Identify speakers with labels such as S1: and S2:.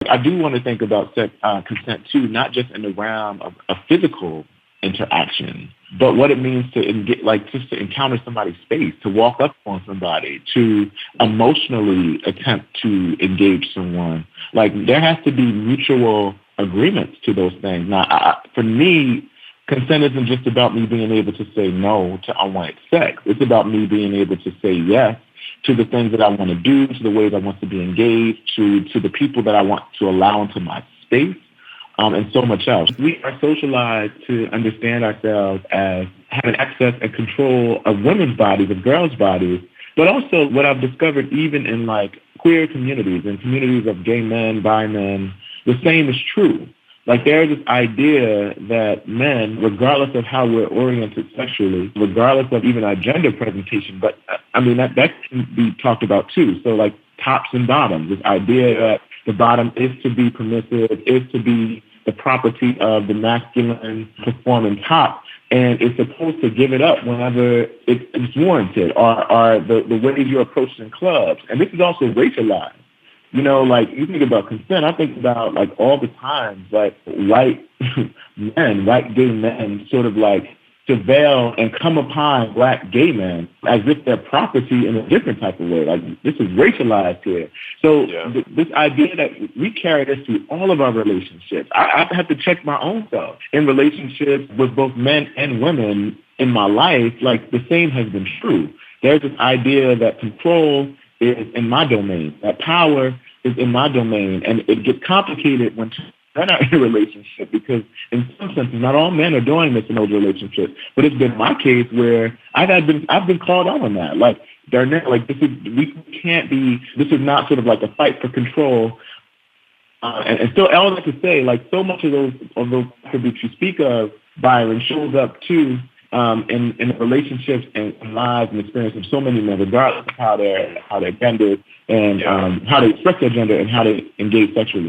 S1: I do want to think about consent too, not just in the realm of physical interaction, but what it means to just to encounter somebody's space, to walk up on somebody, to emotionally attempt to engage someone. Like, there has to be mutual agreements to those things. Now, for me, consent isn't just about me being able to say no to unwanted sex. It's about me being able to say yes to the things that I want to do, to the ways I want to be engaged, to the people that I want to allow into my space, and so much else. We are socialized to understand ourselves as having access and control of women's bodies, of girls' bodies, but also what I've discovered even in like queer communities and communities of gay men, bi men, the same is true. Like, there's this idea that men, regardless of how we're oriented sexually, regardless of even our gender presentation, but I mean, that can be talked about too. So like tops and bottoms, this idea that the bottom is to be permissive, is to be the property of the masculine performing top, and it's supposed to give it up whenever it's warranted, or the ways you're approached in clubs. And this is also racialized. You know, like, you think about consent, I think about, like, all the times, like, white gay men sort of, like, surveil and come upon black gay men as if they're property in a different type of way. Like, this is racialized here. So this idea that we carry this through all of our relationships. I have to check my own self in relationships with both men and women in my life. Like, the same has been true. There's this idea that control is in my domain, that power is in my domain, and it gets complicated when they're not in a relationship, because in some senses, not all men are doing this in those relationships. But it's been my case where I've been called out on that. Like, Darnell, like, this is not sort of like a fight for control. And still, I would like to say, like, so much of those attributes you speak of, Byron, shows up too in the relationships and lives and experience of so many men, regardless of how they're gendered and how they express their gender and how they engage sexually.